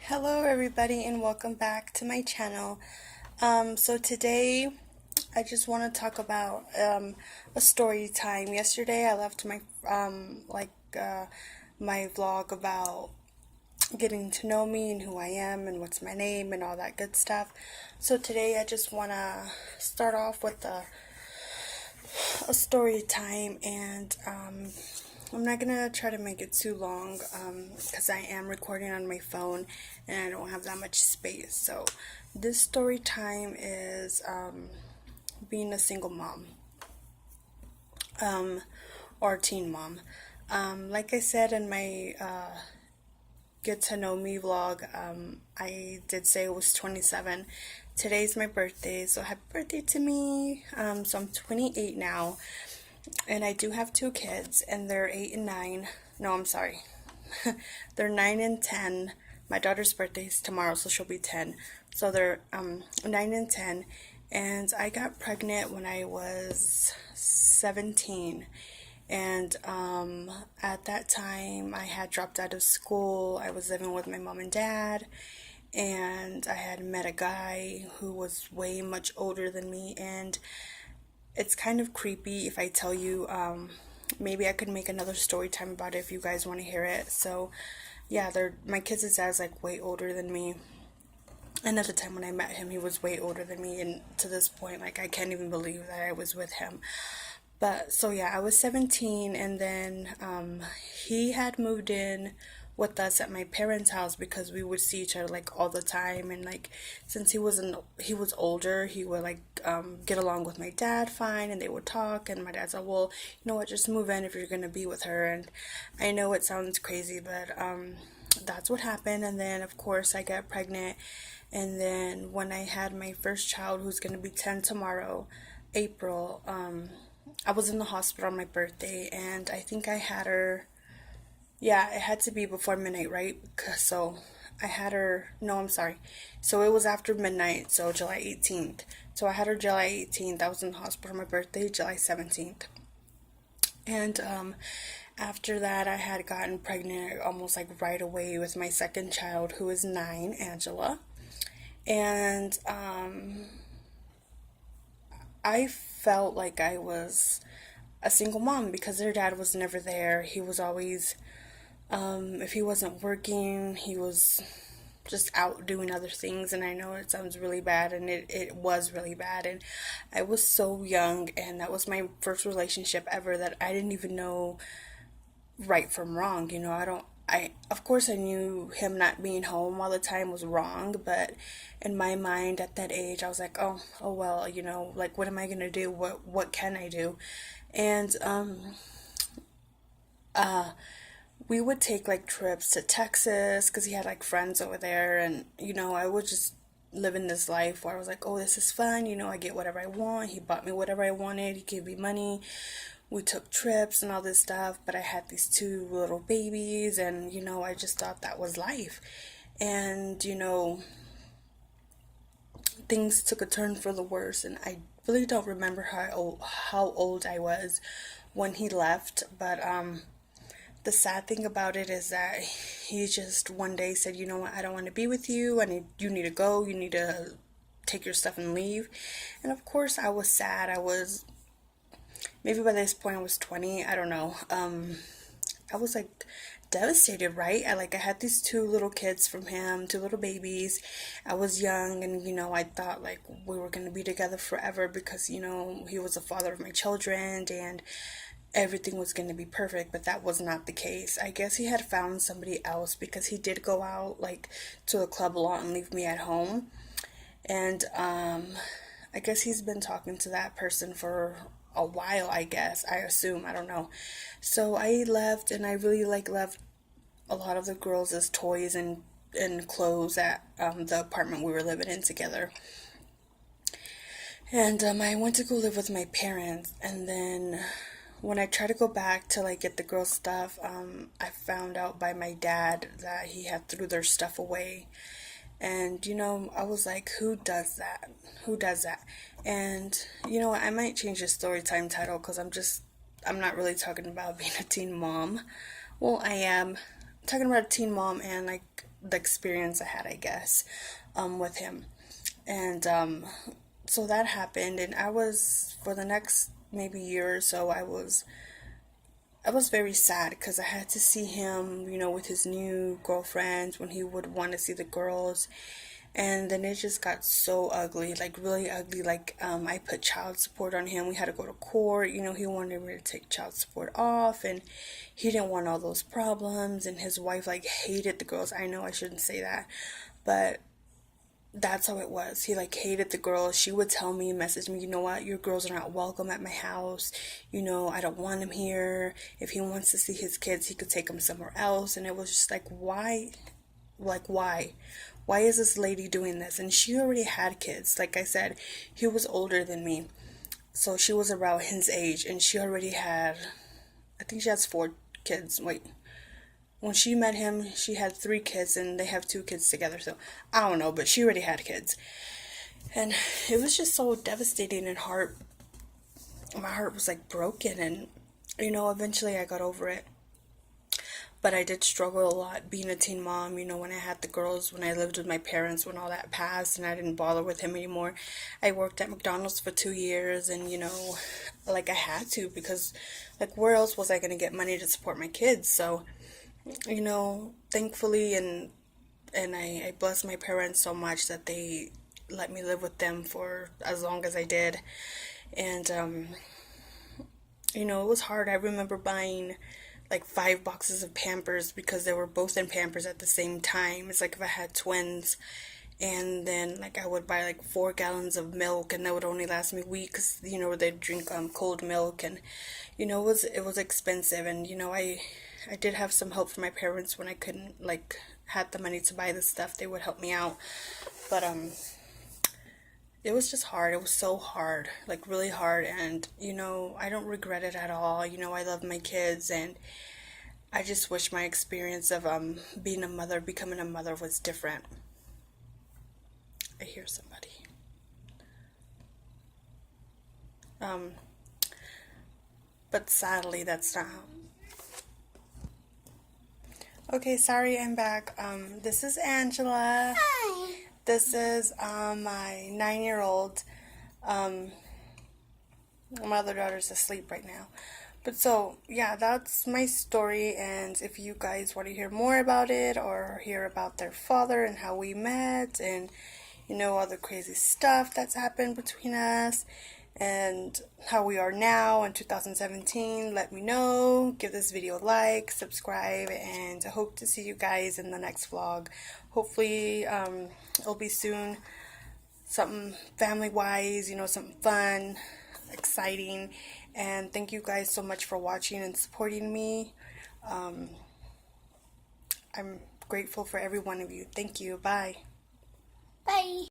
Hello everybody and welcome back to my channel. So today I just want to talk about a story time. Yesterday I left my my vlog about getting to know me and who I am and what's my name and all that good stuff. So today I just want to start off with a story time, and I'm not gonna try to make it too long because I am recording on my phone and I don't have that much space. So this story time is being a single mom or teen mom. Like I said in my get to know me vlog, I did say it was 27. Today's my birthday, so happy birthday to me. So I'm 28 now, and I do have two kids, and they're 8 and 9. No, I'm sorry. They're 9 and 10. My daughter's birthday is tomorrow, so she'll be 10. So they're 9 and 10. And I got pregnant when I was 17. And at that time, I had dropped out of school. I was living with my mom and dad. And I had met a guy who was way much older than me. And it's kind of creepy if I tell you. Maybe I could make another story time about it if you guys want to hear it. So yeah, my kids' dad's like way older than me, and at the time when I met him, he was way older than me, and to this point, like, I can't even believe that I was with him. But so yeah, I was 17, and then he had moved in with us at my parents' house because we would see each other like all the time, and like since he was older, he would like get along with my dad fine, and they would talk, and my dad said, well, you know what, just move in if you're gonna be with her. And I know it sounds crazy, but that's what happened. And then of course I got pregnant, and then when I had my first child, who's gonna be 10 tomorrow, April, I was in the hospital on my birthday, and I think I had her, yeah, it had to be before midnight, right? So I had her, no, I'm sorry. So it was after midnight, so July 18th. So I had her July 18th. I was in the hospital on my birthday, July 17th. And after that, I had gotten pregnant almost like right away with my second child, who is 9, Angela. And I felt like I was a single mom because their dad was never there. He was always, if he wasn't working, he was just out doing other things. And I know it sounds really bad, and it was really bad. And I was so young, and that was my first relationship ever, that I didn't even know right from wrong. Of course I knew him not being home all the time was wrong, but in my mind at that age, I was like, oh well, like, what am I gonna do? What can I do? And we would take like trips to Texas because he had like friends over there, and I would just live in this life where I was like, oh, this is fun, I get whatever I want. He bought me whatever I wanted, he gave me money. We took trips and all this stuff, but I had these two little babies, and I just thought that was life. And things took a turn for the worse, and I really don't remember how old I was when he left. But the sad thing about it is that he just one day said, you know what, I don't want to be with you. You need to go. You need to take your stuff and leave. And of course, I was sad. I was, maybe by this point I was 20. I don't know. I was like devastated, right? I had these two little kids from him, two little babies. I was young, and I thought like we were gonna be together forever because he was the father of my children, and everything was going to be perfect. But that was not the case. I guess he had found somebody else because he did go out like to a club a lot and leave me at home. And I guess he's been talking to that person for a while, I guess, I assume, I don't know. So I left, and I really left a lot of the girls as toys and clothes at the apartment we were living in together. And I went to go live with my parents, and then when I tried to go back to like get the girls' stuff, I found out by my dad that he had threw their stuff away. And I was like, who does that? Who does that? And I might change the story time title because I'm not really talking about being a teen mom. Well, I am talking about a teen mom and like the experience I had, I guess, with him. And so that happened, and I was, for the next maybe year or so, I was very sad because I had to see him, with his new girlfriends when he would want to see the girls. And then it just got so ugly, like really ugly. Like, I put child support on him. We had to go to court. He wanted me to take child support off, and he didn't want all those problems. And his wife, like, hated the girls. I know I shouldn't say that, but that's how it was. He like hated the girls. She would tell me, message me, you know what, your girls are not welcome at my house. I don't want him here. If he wants to see his kids, he could take them somewhere else. And it was just like, why? Like, why? Why is this lady doing this? And she already had kids. Like I said, he was older than me. So she was around his age, and she already had, I think she has 4 kids. Wait, when she met him, she had 3 kids, and they have 2 kids together. So I don't know, but she already had kids, and it was just so devastating and my heart was like broken, and eventually I got over it. But I did struggle a lot being a teen mom, when I had the girls, when I lived with my parents, when all that passed and I didn't bother with him anymore. I worked at McDonald's for 2 years, and like I had to, because like where else was I going to get money to support my kids? So thankfully, and I bless my parents so much that they let me live with them for as long as I did. And it was hard. I remember buying like 5 boxes of Pampers because they were both in Pampers at the same time. It's like if I had twins, and then like I would buy like 4 gallons of milk, and that would only last me weeks. They'd drink cold milk, and it was expensive, and I did have some help from my parents when I couldn't like had the money to buy the stuff. They would help me out, but it was just hard. It was so hard, like really hard, and I don't regret it at all. I love my kids, and I just wish my experience of being a mother, becoming a mother, was different. I hear somebody. Um, but sadly, that's not. Okay, sorry, I'm back. This is Angela. Hi. This is my 9-year-old. My other daughter's asleep right now. But so, yeah, that's my story. And if you guys want to hear more about it, or hear about their father and how we met, and all the crazy stuff that's happened between us, and how we are now in 2017, let me know. Give this video a like, subscribe, and I hope to see you guys in the next vlog. Hopefully, it'll be soon. Something family-wise, something fun, exciting. And thank you guys so much for watching and supporting me. I'm grateful for every one of you. Thank you. Bye. Bye.